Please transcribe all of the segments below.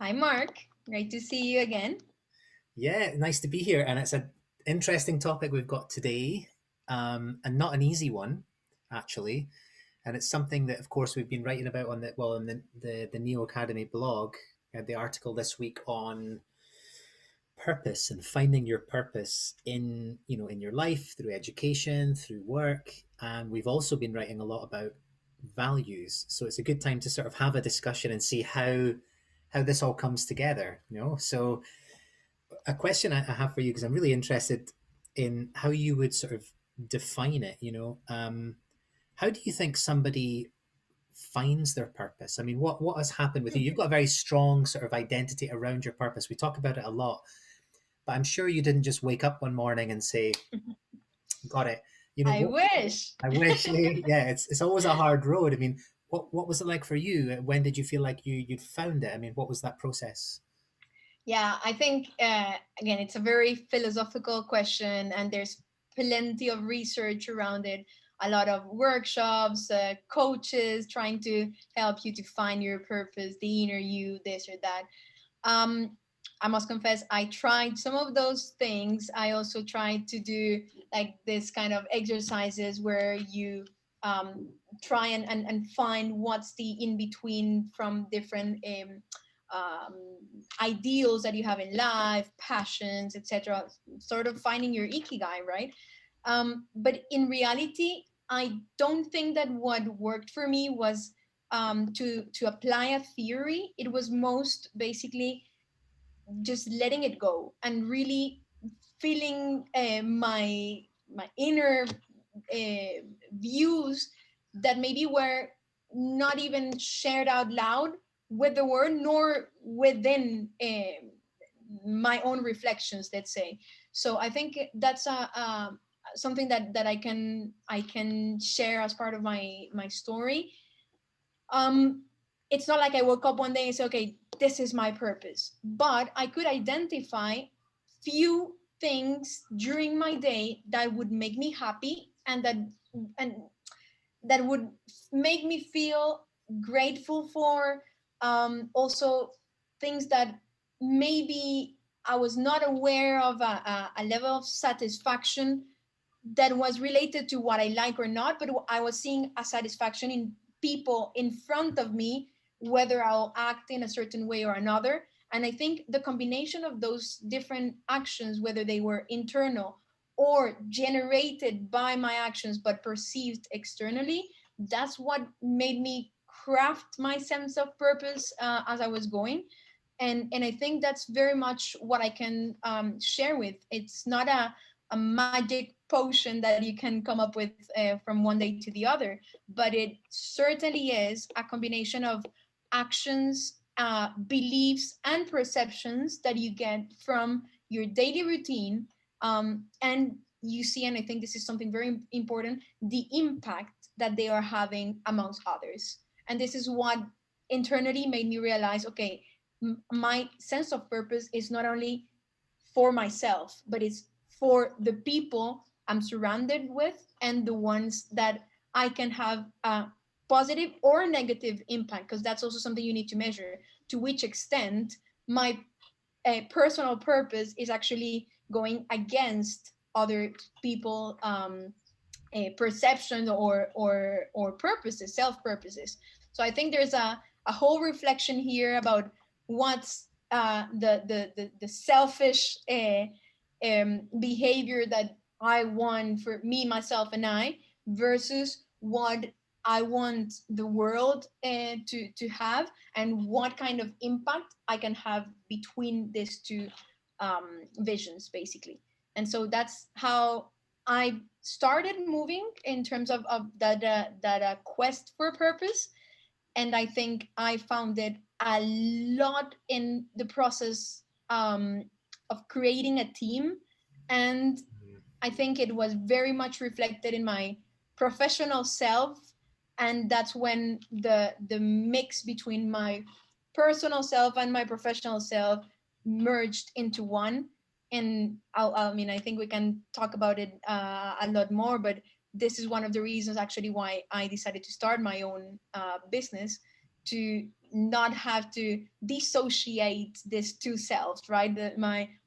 Hi, Mark. Great to see you again. Yeah, nice to be here. And it's an interesting topic we've got today, and not an easy one, actually. And it's something that, of course, we've been writing about on the Neo Academy blog. I had the article this week on purpose and finding your purpose in your life through education, through work, and we've also been writing a lot about values. So it's a good time to sort of have a discussion and see how this all comes together. So a question I have for you, because I'm really interested in how you would sort of define it. How do you think somebody finds their purpose? I mean, what has happened with you? You've got a very strong sort of identity around your purpose. We talk about it a lot, but I'm sure you didn't just wake up one morning and say, "Got it." I What wish. I wish. Yeah, it's always a hard road. I mean, what was it like for you? When did you feel like you'd found it? I mean, what was that process? Yeah, I think, again, it's a very philosophical question, and there's plenty of research around it. A lot of workshops, coaches trying to help you to find your purpose, the inner you, this or that. Um, I must confess, I tried some of those things. I also tried to do like this kind of exercises where you um, try and find what's the in between from different ideals that you have in life, passions, etc. Sort of finding your ikigai, right? But in reality, I don't think that what worked for me was to apply a theory. It was most basically just letting it go and really feeling my inner views that maybe were not even shared out loud with the word nor within my own reflections, let's say. So I think that's something that I can share as part of my story. um it's not like I woke up one day and said, okay, this is my purpose, but I could identify few things during my day that would make me happy, and that would make me feel grateful for. Also things that maybe I was not aware of, a level of satisfaction that was related to what I like or not, but I was seeing a satisfaction in people in front of me, whether I'll act in a certain way or another. And I think the combination of those different actions, whether they were internal or generated by my actions but perceived externally, that's what made me craft my sense of purpose as I was going. And I think that's very much what I can share with. It's not a magic potion that you can come up with from one day to the other, but it certainly is a combination of actions, beliefs, and perceptions that you get from your daily routine. And you see, and I think this is something very important, the impact that they are having amongst others. And this is what internally made me realize, okay, my sense of purpose is not only for myself, but it's for the people I'm surrounded with and the ones that I can have a positive or negative impact, because that's also something you need to measure. To which extent my personal purpose is actually going against other people perceptions or purposes, self purposes. So I think there's a whole reflection here about what's the selfish behavior that I want for me, myself, and I, versus what I want the world to have, and what kind of impact I can have between these two visions, basically. And so that's how I started moving in terms of that quest for purpose. And I think I found it a lot in the process of creating a team. And I think it was very much reflected in my professional self. And that's when the mix between my personal self and my professional self merged into one. And I mean, I think we can talk about it a lot more, but this is one of the reasons actually why I decided to start my own business, to not have to dissociate these two selves, right?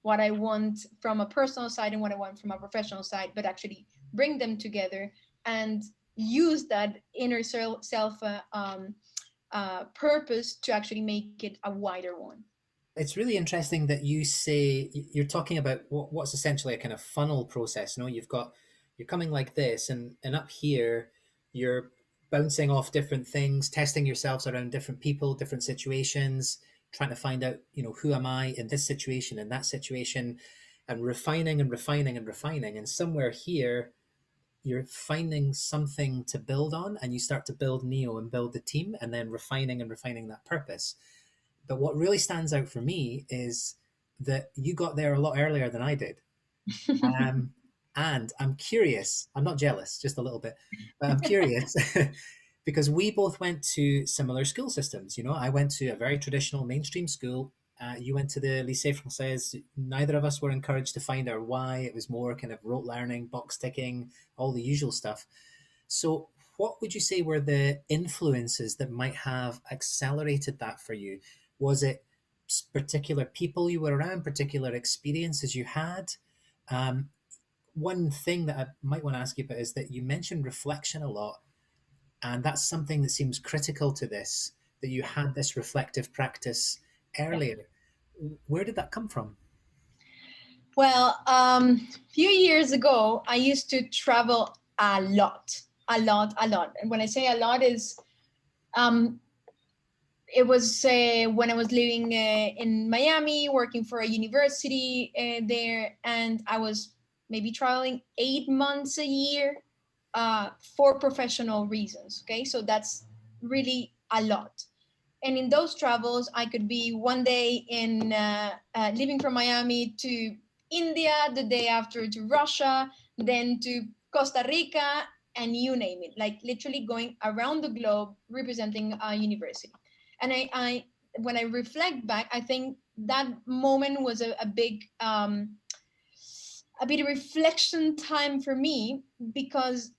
What I want from a personal side and what I want from a professional side, but actually bring them together and use that inner self purpose to actually make it a wider one. It's really interesting that you say you're talking about what's essentially a kind of funnel process. You know, you're coming like this, and up here, you're bouncing off different things, testing yourselves around different people, different situations, trying to find out, you know, who am I in this situation, in that situation, and refining and refining and refining. And somewhere here, you're finding something to build on, and you start to build Neo and build the team, and then refining and refining that purpose. But what really stands out for me is that you got there a lot earlier than I did. Um, and I'm curious, I'm not jealous, just a little bit, but I'm curious because we both went to similar school systems. You know, I went to a very traditional mainstream school. You went to the Lycée Français. Neither of us were encouraged to find our why. It was more kind of rote learning, box ticking, all the usual stuff. So, what would you say were the influences that might have accelerated that for you? Was it particular people you were around, particular experiences you had? Um, One thing that I might want to ask you about is that you mentioned reflection a lot, and that's something that seems critical to this, that you had this reflective practice Yeah. earlier. Where did that come from? Well, a few years ago, I used to travel a lot, a lot, a lot. And when I say a lot, is um, it was when I was living in Miami, working for a university there, and I was maybe traveling 8 months a year for professional reasons. Okay, so that's really a lot. And in those travels, I could be one day in living from Miami to India, the day after to Russia, then to Costa Rica, and you name it, like literally going around the globe representing a university. And when I reflect back, I think that moment was a bit of reflection time for me, because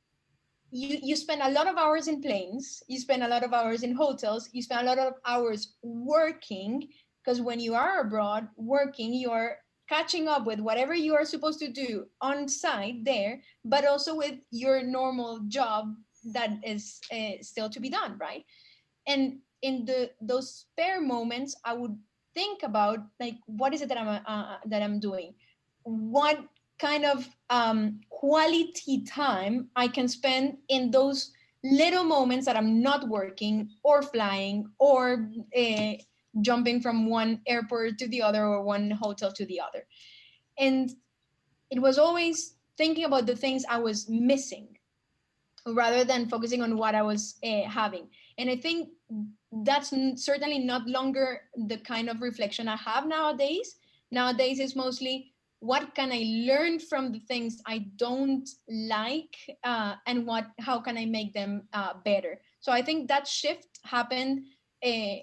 you spend a lot of hours in planes, you spend a lot of hours in hotels, you spend a lot of hours working, because when you are abroad working, you're catching up with whatever you are supposed to do on site there, but also with your normal job that is still to be done, right? And in those spare moments, I would think about, like, what is it that I'm doing, what kind of quality time I can spend in those little moments that I'm not working or flying or jumping from one airport to the other or one hotel to the other. And it was always thinking about the things I was missing rather than focusing on what I was having. And I think that's certainly not longer the kind of reflection I have nowadays. Nowadays, it's mostly what can I learn from the things I don't like, and how can I make them better. So I think that shift happened uh,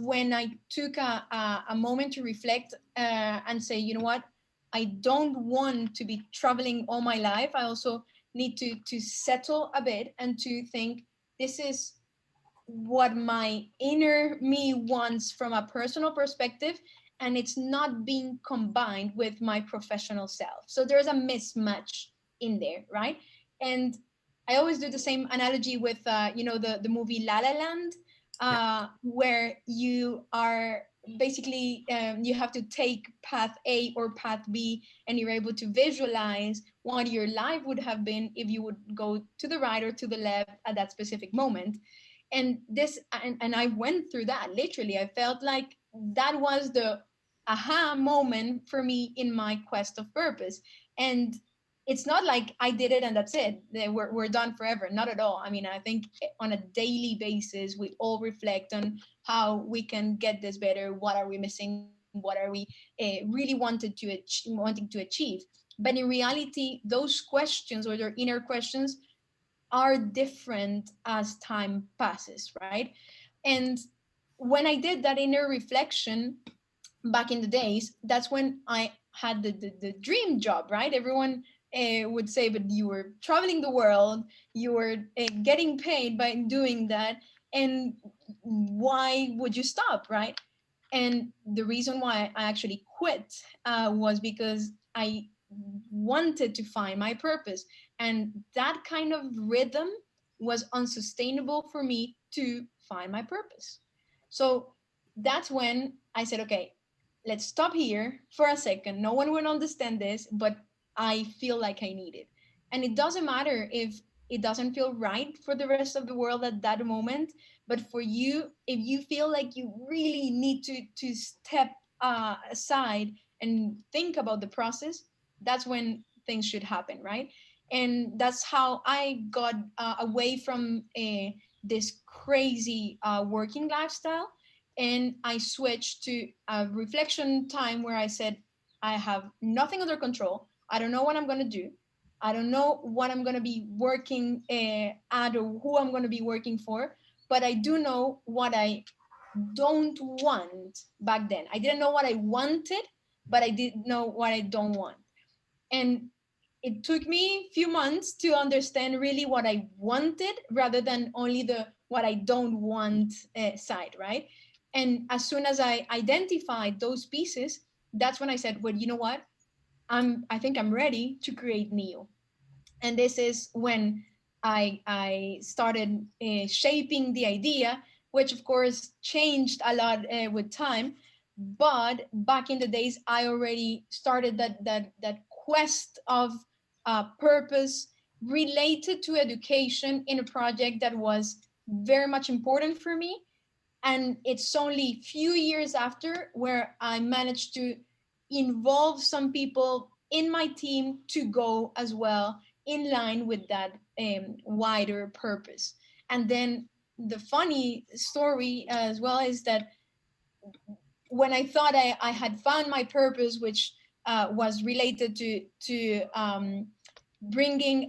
when I took a moment to reflect and say, you know what, I don't want to be traveling all my life. I also need to settle a bit and to think, this is what my inner me wants from a personal perspective, and it's not being combined with my professional self, so there's a mismatch in there, right? And I always do the same analogy with the movie La La Land, Yeah. where you are basically you have to take path A or path B, and you're able to visualize what your life would have been if you would go to the right or to the left at that specific moment. And I went through that literally. I felt like that was the aha moment for me in my quest of purpose. And it's not like I did it and that's it, we're done forever, not at all. I mean, I think on a daily basis we all reflect on how we can get this better, what are we missing, what are we really wanting to achieve. But in reality, those questions or their inner questions are different as time passes, right? And when I did that inner reflection back in the days, that's when I had the dream job, right? Everyone would say, but you were traveling the world, you were getting paid by doing that. And why would you stop, right? And the reason why I actually quit was because I wanted to find my purpose. And that kind of rhythm was unsustainable for me to find my purpose. So that's when I said, okay, let's stop here for a second. No one will understand this, but I feel like I need it. And it doesn't matter if it doesn't feel right for the rest of the world at that moment, but for you, if you feel like you really need to step aside and think about the process, that's when things should happen, right? And that's how I got away from this crazy working lifestyle, and I switched to a reflection time where I said, I have nothing under control. I don't know what I'm going to do. I don't know what I'm going to be working at or who I'm going to be working for, but I do know what I don't want back then. I didn't know what I wanted, but I did know what I don't want. And it took me a few months to understand really what I wanted rather than only the what I don't want side, right? And as soon as I identified those pieces, that's when I said, well, you know what? I think I'm ready to create Neo. And this is when I started shaping the idea, which of course changed a lot with time. But back in the days, I already started that quest of purpose related to education in a project that was very much important for me. And it's only few years after where I managed to involve some people in my team to go as well in line with that wider purpose. And then the funny story as well is that when I thought I had found my purpose, which was related to bringing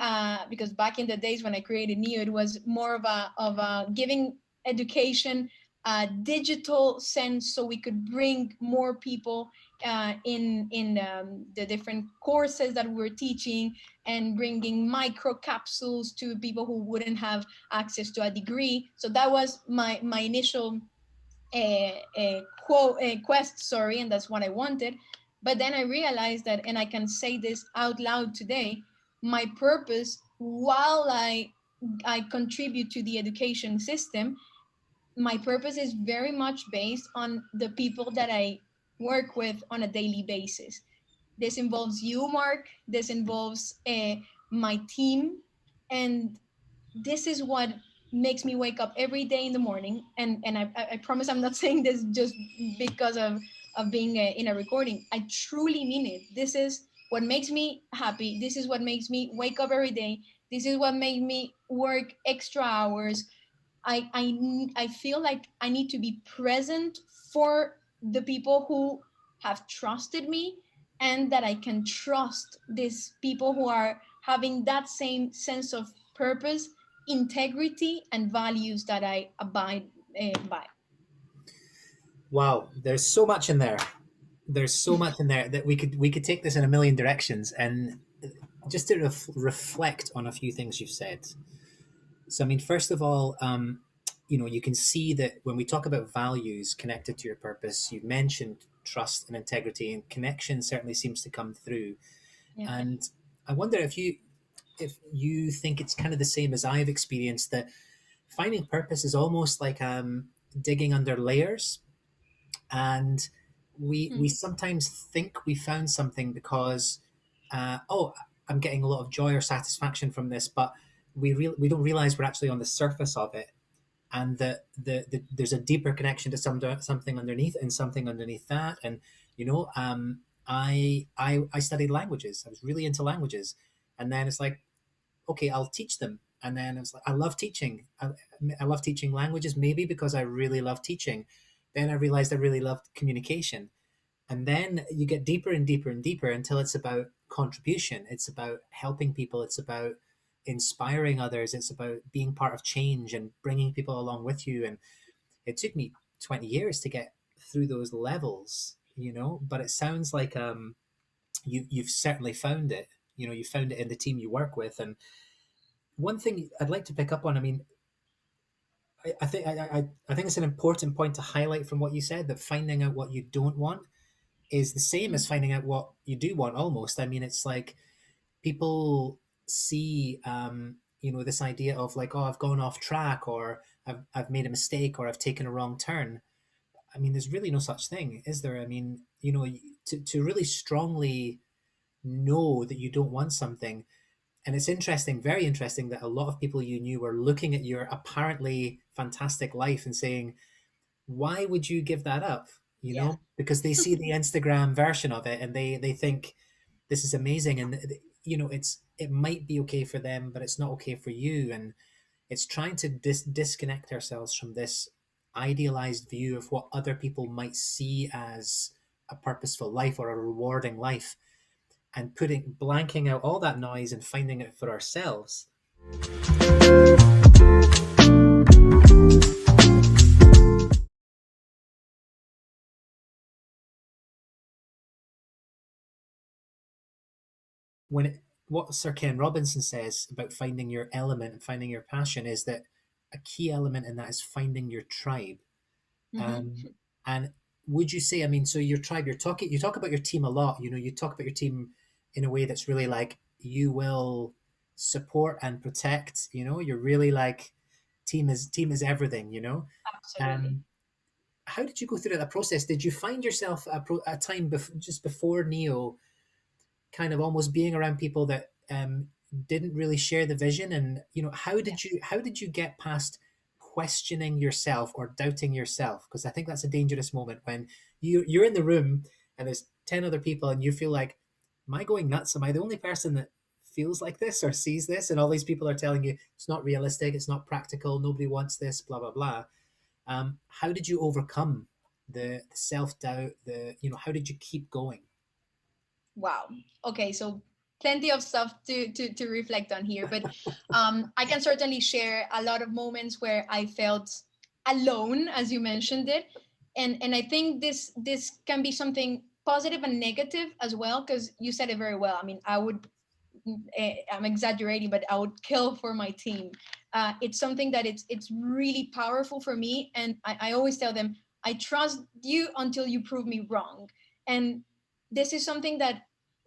because back in the days when I created Neo, it was more of a giving education a digital sense, so we could bring more people in the different courses that we're teaching, and bringing micro capsules to people who wouldn't have access to a degree. So that was my initial quest, sorry, and that's what I wanted. But then I realized that, and I can say this out loud today, my purpose, while I contribute to the education system, my purpose is very much based on the people that I work with on a daily basis. This involves you, Mark. This involves my team, and this is what makes me wake up every day in the morning. And I promise I'm not saying this just because of being in a recording. I truly mean it. This is what makes me happy. This is what makes me wake up every day. This is what makes me work extra hours. I feel like I need to be present for the people who have trusted me, and that I can trust these people who are having that same sense of purpose, integrity, and values that I abide by. Wow, there's so much in there. There's so much in there that we could take this in a million directions. And just to reflect on a few things you've said. So, I mean, first of all, you can see that when we talk about values connected to your purpose, you've mentioned trust and integrity, and connection certainly seems to come through. Yeah. And I wonder if you think it's kind of the same as I've experienced, that finding purpose is almost like digging under layers, and we Hmm. sometimes think we found something because oh, I'm getting a lot of joy or satisfaction from this, but we don't realize we're actually on the surface of it, and that there's a deeper connection to something underneath, and something underneath that. And I studied languages. I was really into languages, and then it's like, okay, I'll teach them. And then it's like, I love teaching. I love teaching languages, maybe because I really love teaching. Then I realized I really loved communication. And then you get deeper and deeper and deeper until it's about contribution. It's about helping people. It's about inspiring others. It's about being part of change and bringing people along with you. And it took me 20 years to get through those levels, but it sounds like you've certainly found it. You found it in the team you work with. And one thing I'd like to pick up on, I mean, I think it's an important point to highlight from what you said, that finding out what you don't want is the same as Mhm. finding out what you do want almost. I mean, it's like people see this idea of like, oh, I've gone off track, or I've made a mistake, or I've taken a wrong turn. I mean, there's really no such thing, is there? I mean, to really strongly know that you don't want something. And it's interesting, very interesting, that a lot of people you knew were looking at your apparently fantastic life and saying, why would you give that up? Yeah. Because they see the Instagram version of it and they think this is amazing. And it might be okay for them, but it's not okay for you. And it's trying to disconnect ourselves from this idealized view of what other people might see as a purposeful life or a rewarding life, and blanking out all that noise and finding it for ourselves. What Sir Ken Robinson says about finding your element and finding your passion is that a key element in that is finding your tribe. Hmm. And would you say, I mean, so your tribe, you talk about your team a lot. You talk about your team in a way that's really like, you will support and protect. You're really like, team is everything. Absolutely. Um, how did you go through that process? Did you find yourself a time just before Neo, kind of almost being around people that didn't really share the vision? And how did you get past questioning yourself or doubting yourself? Because I think that's a dangerous moment when you're in the room and there's 10 other people and you feel like, am I going nuts? Am I the only person that feels like this or sees this? And all these people are telling you it's not realistic, it's not practical, nobody wants this, blah blah blah. How did you overcome the self-doubt, how did you keep going? Wow. Okay, so plenty of stuff to reflect on here, but I can certainly share a lot of moments where I felt alone, as you mentioned it, and I think this can be something positive and negative as well, because you said it very well. I mean, I'm exaggerating, but I would kill for my team. It's something that it's really powerful for me, and I always tell them, I trust you until you prove me wrong. And this is something that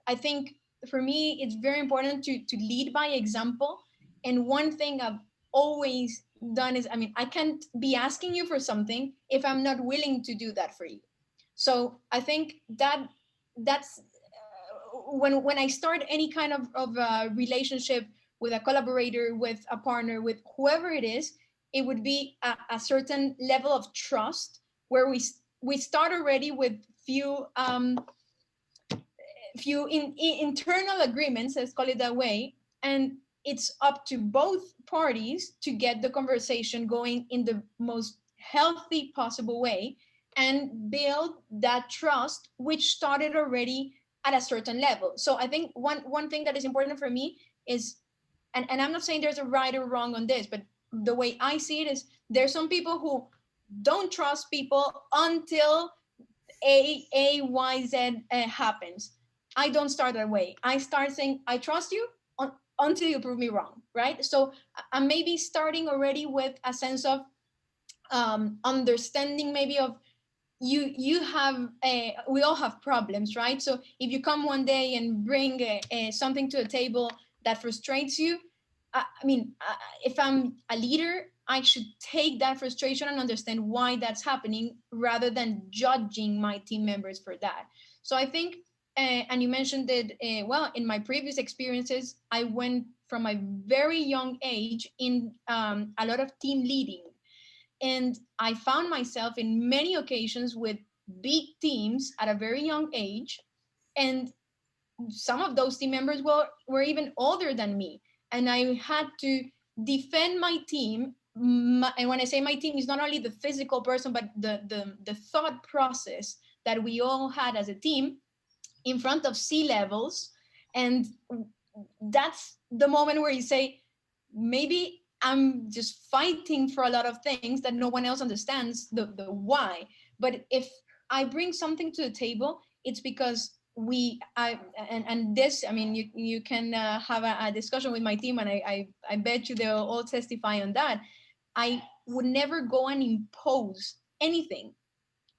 I think for me it's very important to lead by example. And one thing I've always done is, I mean, I can't be asking you for something if I'm not willing to do that for you. So I think that's when I start any kind of relationship with a collaborator, with a partner, with whoever it is, it would be a certain level of trust where we start already with few internal agreements, let's call it that way, and it's up to both parties to get the conversation going in the most healthy possible way and build that trust which started already at a certain level. So I think one thing that is important for me is, and I'm not saying there's a right or wrong on this, but the way I see it is, there's some people who don't trust people until AYZ happens. I don't start that way. I start saying I trust you until you prove me wrong, right? So I'm maybe starting already with a sense of understanding, maybe of you have we all have problems, right? So if you come one day and bring something to the table that frustrates you, I mean, if I'm a leader, I should take that frustration and understand why that's happening rather than judging my team members for that. So I think and you mentioned that well, in my previous experiences I went from a very young age in a lot of team leading, and I found myself in many occasions with big teams at a very young age. And some of those team members were even older than me. And I had to defend my team. And when I say my team, it's not only the physical person, but the thought process that we all had as a team in front of C-levels. And that's the moment where you say, maybe I'm just fighting for a lot of things that no one else understands the why. But if I bring something to the table, it's because and this, I mean, you can have a discussion with my team, and I bet you they'll all testify on that. I would never go and impose anything.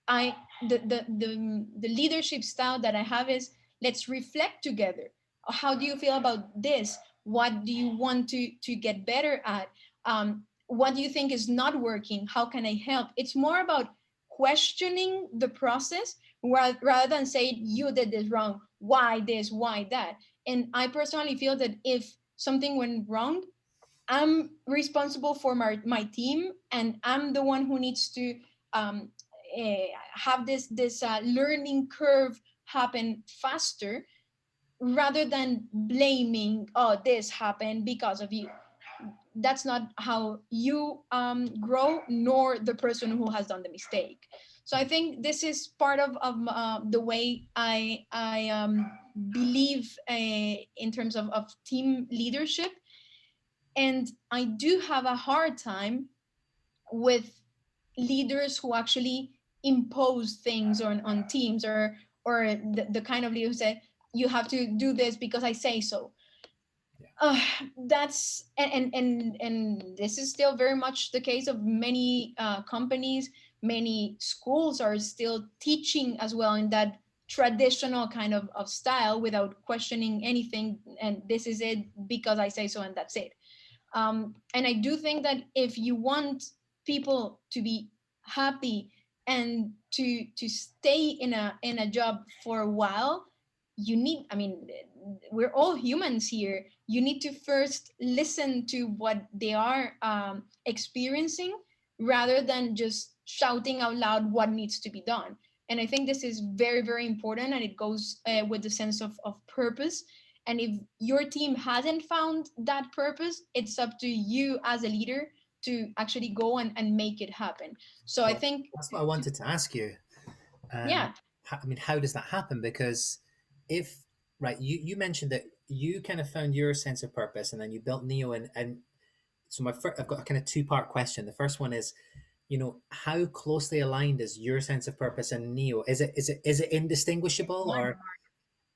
I the leadership style that I have is, let's reflect together. How do you feel about this? What do you want to get better at? What do you think is not working? How can I help? It's more about questioning the process, rather than saying you did this wrong. Why this? Why that? And I personally feel that if something went wrong, I'm responsible for my team, and I'm the one who needs to um, have this learning curve happen faster, rather than blaming, oh, this happened because of you. That's not how you grow, nor the person who has done the mistake. So I think this is part of the way I believe in terms of team leadership. And I do have a hard time with leaders who actually impose things on teams, or the kind of leader who said, you have to do this because I say so. Yeah. That's and this is still very much the case of many companies. Many schools are still teaching as well in that traditional kind of style, without questioning anything, and this is it because I say so, and that's it. And I do think that if you want people to be happy and to stay in a job for a while, you need, I mean, we're all humans here. You need to first listen to what they are experiencing, rather than just shouting out loud what needs to be done. And I think this is very, very important, and it goes with the sense of purpose. And if your team hasn't found that purpose, it's up to you as a leader to actually go and make it happen. So I Well, think, that's what I wanted to ask you. yeah, I mean, how does that happen? Because if, right, you mentioned that you kind of found your sense of purpose and then you built Neo, and so I've got a kind of two-part question. The first one is, how closely aligned is your sense of purpose and Neo? Is it indistinguishable, one, or,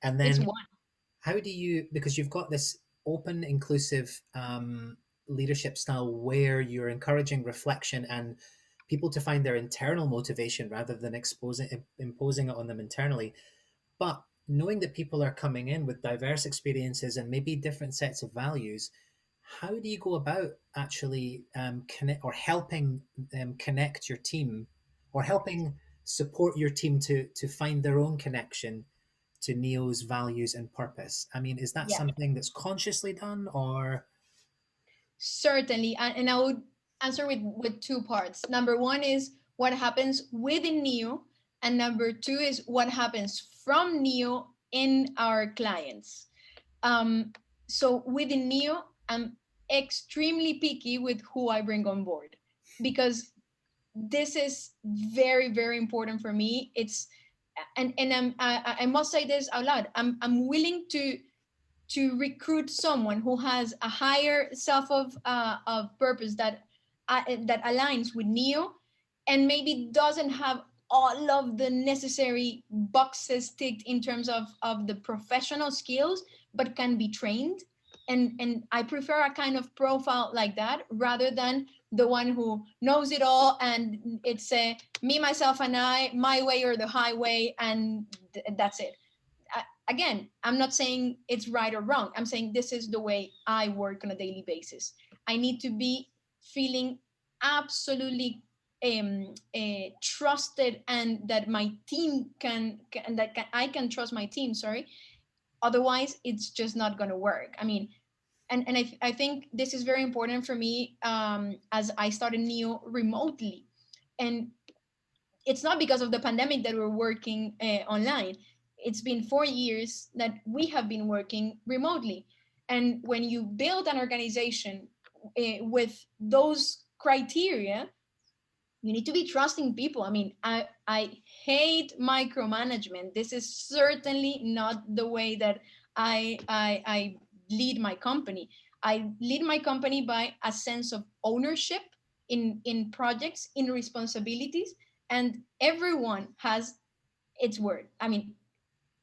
and it's then one. how do you, because you've got this open, inclusive leadership style where you're encouraging reflection and people to find their internal motivation rather than imposing it on them internally. But knowing that people are coming in with diverse experiences and maybe different sets of values, how do you go about actually connect, or helping them connect your team, or helping support your team to find their own connection to Neo's values and purpose? I mean, is that Yeah, something that's consciously done, or certainly. And I would answer with two parts. Number one is what happens within Neo, and number two is what happens from Neo in our clients. Um, so within Neo, I'm extremely picky with who I bring on board, because this is very, very important for me. It's and I must say this out loud. I'm willing to recruit someone who has a higher self of purpose that aligns with Neo, and maybe doesn't have all of the necessary boxes ticked in terms of the professional skills, but can be trained. And I prefer a kind of profile like that, rather than the one who knows it all, and it's me, myself, and I, my way or the highway, and that's it. Again, I'm not saying it's right or wrong. I'm saying this is the way I work on a daily basis. I need to be feeling absolutely trusted, and that my team can that can, I can trust my team. Sorry, otherwise it's just not going to work. I mean, and I think this is very important for me, as I started Neo remotely, and it's not because of the pandemic that we're working online. It's been 4 years that we have been working remotely. And when you build an organization with those criteria, you need to be trusting people. I mean, I hate micromanagement. This is certainly not the way that I lead my company. I lead my company by a sense of ownership in projects, in responsibilities, and everyone has its word. I mean,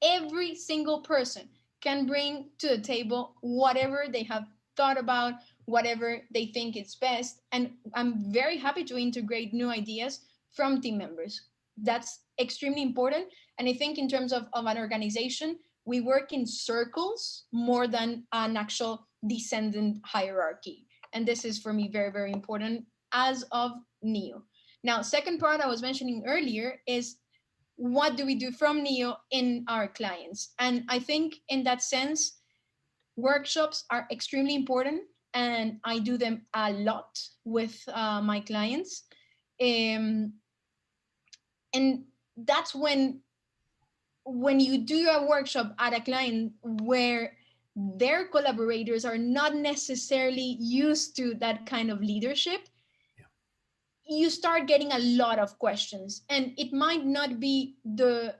every single person can bring to the table whatever they have thought about, whatever they think is best. And I'm very happy to integrate new ideas from team members. That's extremely important. And I think in terms of an organization, we work in circles more than an actual descendant hierarchy. And this is for me very, very important as of Neo. Now, second part I was mentioning earlier is what do we do from Neo in our clients? And I think in that sense, workshops are extremely important, and I do them a lot with my clients. Um, and that's when you do a workshop at a client where their collaborators are not necessarily used to that kind of leadership, Yeah. you start getting a lot of questions, and it might not be the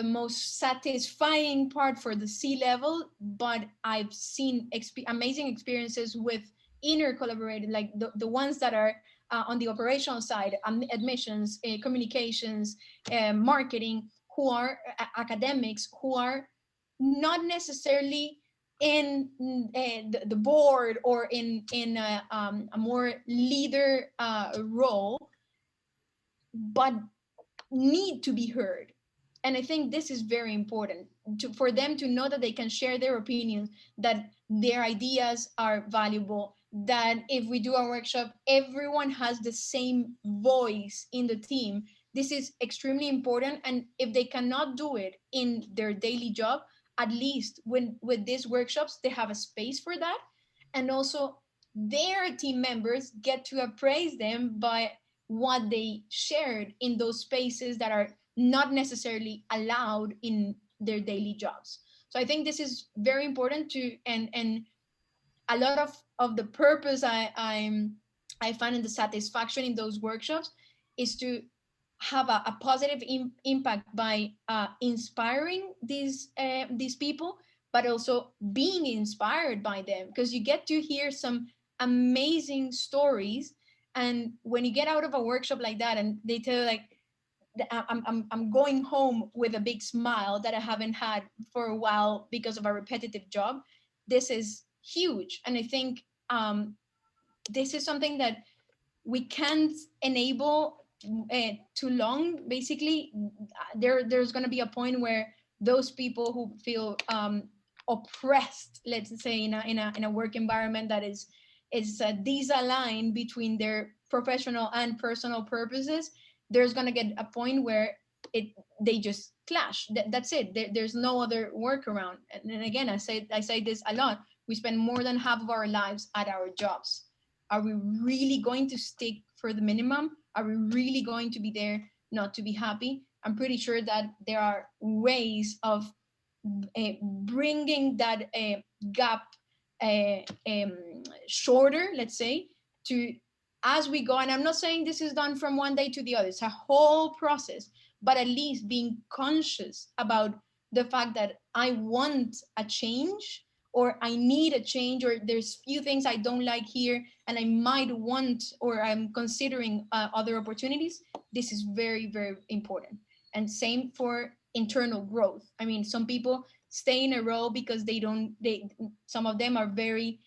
most satisfying part for the C level, but I've seen amazing experiences with inner collaborators, like the ones that are on the operational side, admissions, communications, marketing, who are academics, who are not necessarily in the board or in a more leader role, but need to be heard. And I think this is very important for them to know that they can share their opinions, that their ideas are valuable, that if we do a workshop, everyone has the same voice in the team. This is extremely important. And if they cannot do it in their daily job, at least with these workshops, they have a space for that. And also, their team members get to appraise them by what they shared in those spaces that are not necessarily allowed in their daily jobs. So I think this is very important to, and a lot of the purpose I find in the satisfaction in those workshops is to have a positive impact by inspiring these people, but also being inspired by them, because you get to hear some amazing stories. And when you get out of a workshop like that and they tell you, like, I'm going home with a big smile that I haven't had for a while because of a repetitive job, this is huge. And I think this is something that we can't enable too long. Basically, there's going to be a point where those people who feel oppressed, let's say, in a work environment that is disaligned between their professional and personal purposes, there's going to get a point where it they just clash. That's it. There's no other workaround. And again, I say this a lot. We spend more than half of our lives at our jobs. Are we really going to stick for the minimum? Are we really going to be there not to be happy? I'm pretty sure that there are ways of bringing that gap uh, um, shorter, let's say, to as we go. And I'm not saying this is done from one day to the other, it's a whole process, but at least being conscious about the fact that I want a change, or I need a change, or there's few things I don't like here and I might want, or I'm considering other opportunities. This is very, very important. And same for internal growth. I mean, some people stay in a role because they some of them are very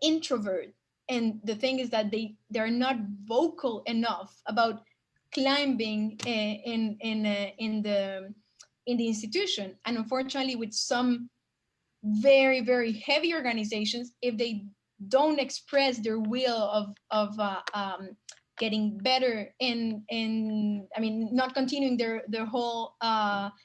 introvert, and the thing is that they're not vocal enough about climbing in the institution. And unfortunately, with some very, very heavy organizations, if they don't express their will of getting better in I mean, not continuing their whole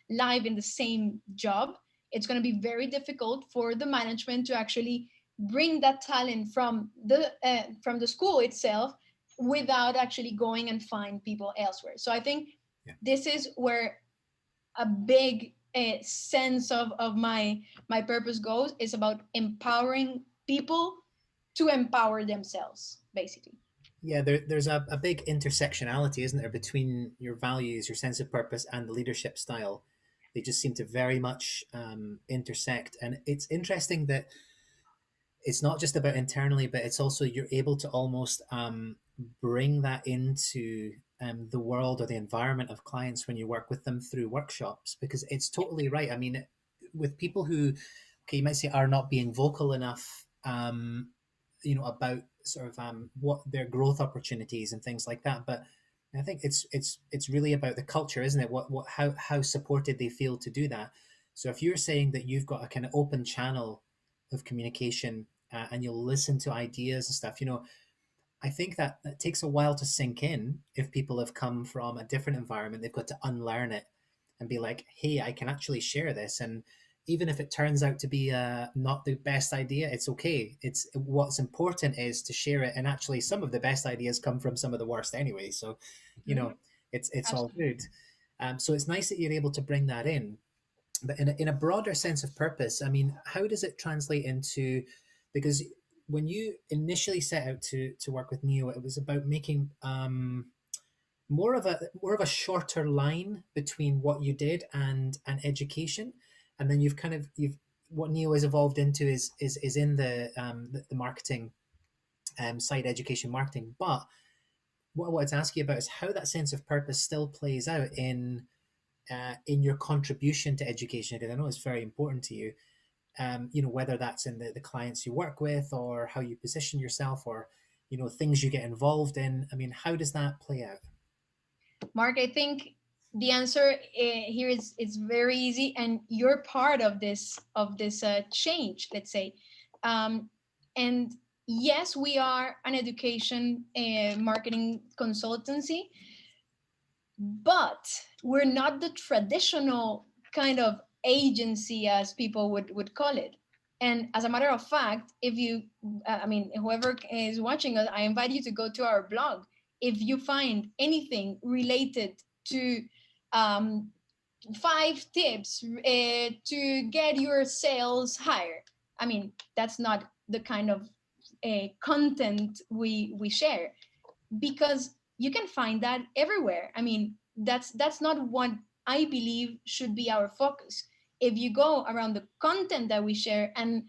life in the same job, it's going to be very difficult for the management to actually bring that talent from the school itself without actually going and find people elsewhere. So I think Yeah. this is where a big sense of my purpose goes, is about empowering people to empower themselves, basically. Yeah, there's a big intersectionality, isn't there, between your values, your sense of purpose, and the leadership style. They just seem to very much intersect. And it's interesting that it's not just about internally, but it's also you're able to almost bring that into the world or the environment of clients when you work with them through workshops, because it's totally right. I mean, with people who, okay, you might say are not being vocal enough um, about sort of what their growth opportunities and things like that. But I think it's really about the culture, isn't it? What how supported they feel to do that. So if you're saying that you've got a kind of open channel of communication, and you'll listen to ideas and stuff, I think that that takes a while to sink in. If people have come from a different environment, they've got to unlearn it and be like, hey, I can actually share this. And even if it turns out to be not the best idea, it's okay. It's what's important is to share it. And actually, some of the best ideas come from some of the worst anyway. So, you Mhm. know, it's all Absolutely. good. So it's nice that you're able to bring that in. But in a broader sense of purpose, I mean, how does it translate into, because when you initially set out to work with Neo, it was about making more of a shorter line between what you did and education, and then you've what Neo has evolved into is in the marketing side, education marketing. But what I wanted to ask you about is how that sense of purpose still plays out in your contribution to education, because I know it's very important to you. Whether that's in the clients you work with, or how you position yourself, or things you get involved in. I mean, how does that play out? Mark, I think the answer here is very easy, and you're part of this change. Let's say, um, and yes, we are an education marketing consultancy, but we're not the traditional kind of agency as people would call it. And as a matter of fact, if you I mean, whoever is watching us, I invite you to go to our blog. If you find anything related to um, 5 tips to get your sales higher, I mean, that's not the kind of content we share, because you can find that everywhere. I mean, that's not what I believe should be our focus. If you go around the content that we share, and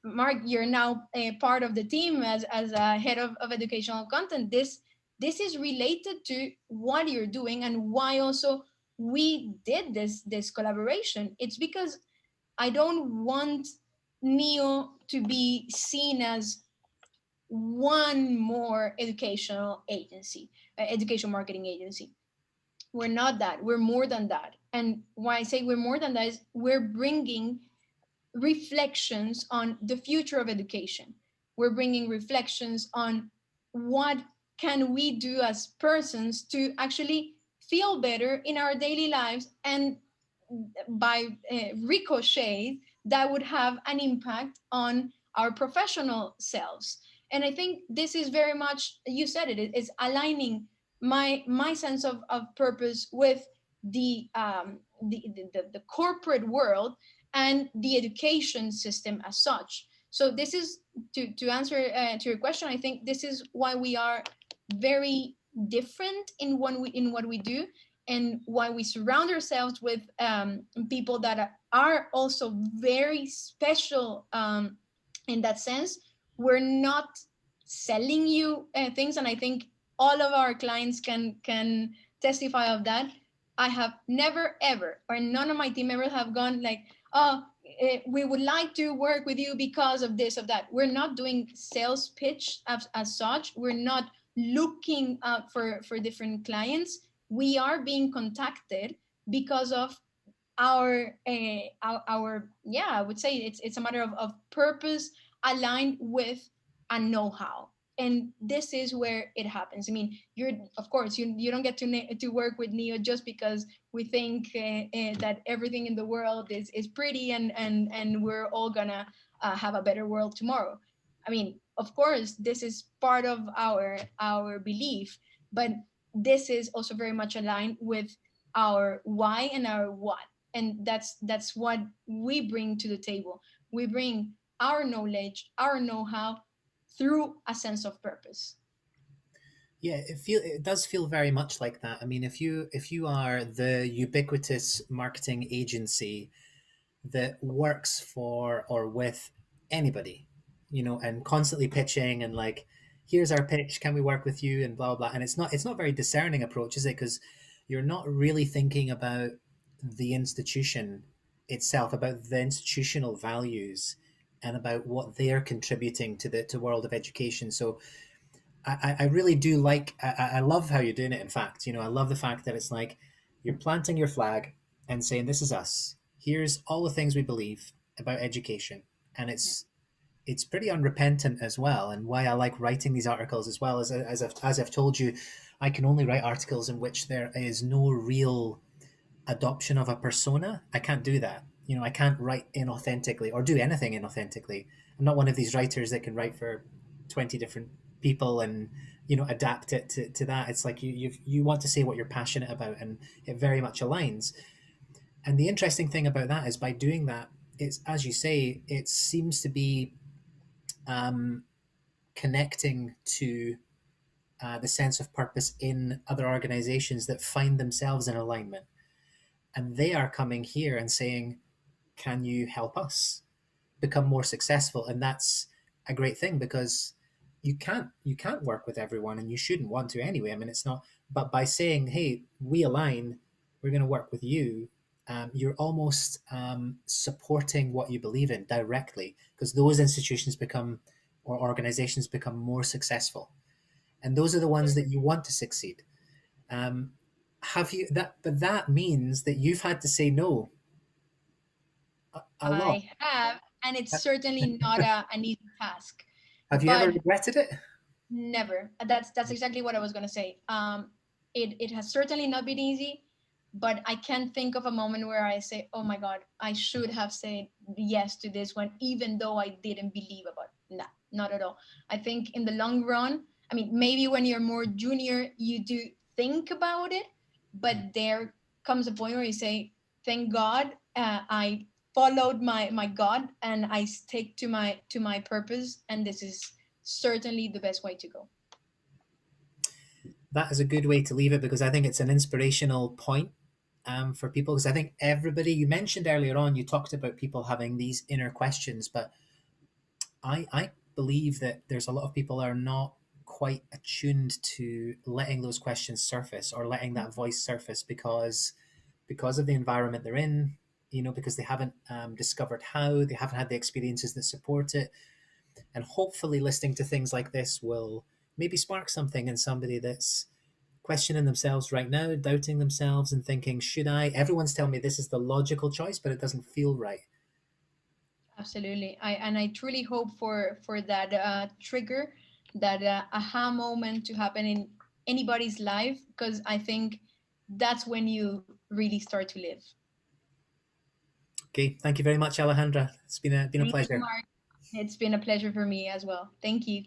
Mark, you're now a part of the team as a head of educational content, this is related to what you're doing and why also we did this collaboration. It's because I don't want Neo to be seen as one more educational agency, education marketing agency. We're not that. We're more than that. And why I say we're more than that is we're bringing reflections on the future of education. We're bringing reflections on what can we do as persons to actually feel better in our daily lives, and by ricochet that would have an impact on our professional selves. And I think this is very much, you said it's aligning my sense of purpose with the corporate world and the education system as such. So this is to answer to your question. I think this is why we are very different in what we do, and why we surround ourselves with people that are also very special in that sense. We're not selling you things, and I think all of our clients can testify of that. I have never ever, or none of my team members have gone like, oh, we would like to work with you because of this, of that. We're not doing sales pitch as such. We're not looking out for different clients. We are being contacted because of our yeah, I would say it's a matter of purpose aligned with a know-how. And this is where it happens. I mean, you're, of course, you don't get to work with Neo just because we think that everything in the world is pretty, and we're all gonna have a better world tomorrow. I mean, of course, this is part of our belief, but this is also very much aligned with our why and our what. And that's what we bring to the table. We bring our knowledge, our know-how, through a sense of purpose. Yeah, it does feel very much like that. I mean, if you are the ubiquitous marketing agency that works for or with anybody, and constantly pitching and like, here's our pitch, can we work with you, and blah blah. And it's not very discerning approach, is it? Because you're not really thinking about the institution itself, about the institutional values and about what they're contributing to the to world of education. So I really do like, I love how you're doing it. In fact, I love the fact that it's like you're planting your flag and saying, this is us. Here's all the things we believe about education. And it's pretty unrepentant as well. And why I like writing these articles as well, as I've told you, I can only write articles in which there is no real adoption of a persona. I can't do that. I can't write inauthentically or do anything inauthentically. I'm not one of these writers that can write for 20 different people and adapt it to that. It's like you want to say what you're passionate about, and it very much aligns. And the interesting thing about that is, by doing that, it's, as you say, it seems to be um, connecting to the sense of purpose in other organizations that find themselves in alignment, and they are coming here and saying, can you help us become more successful? And that's a great thing, because you can't work with everyone, and you shouldn't want to anyway. I mean, it's not. But by saying, hey, we align, we're going to work with you, you're almost supporting what you believe in directly, because those institutions become, or organizations become, more successful, and those are the ones that you want to succeed. um, have you that But that means that you've had to say no a lot. I have, and it's certainly not an easy task. Have you ever But regretted it? never. That's exactly what I was gonna say. It has certainly not been easy, but I can't think of a moment where I say, "Oh my God, I should have said yes to this one," even though I didn't believe about it. Nah, not at all. I think in the long run, I mean, maybe when you're more junior, you do think about it, but there comes a point where you say, "Thank God, I followed my God, and I stick to my purpose, and this is certainly the best way to go." That is a good way to leave it, because I think it's an inspirational point for people. Because I think everybody, you mentioned earlier on, you talked about people having these inner questions, but I believe that there's a lot of people that are not quite attuned to letting those questions surface, or letting that voice surface, because of the environment they're in, because they haven't discovered how, they haven't had the experiences that support it. And hopefully listening to things like this will maybe spark something in somebody that's questioning themselves right now, doubting themselves, and thinking, should I? Everyone's telling me this is the logical choice, but it doesn't feel right. Absolutely. I truly hope for that trigger, that aha moment to happen in anybody's life, because I think that's when you really start to live. Okay, thank you very much, Alejandra. It's been a Thank you, pleasure. Mark. It's been a pleasure for me as well. Thank you.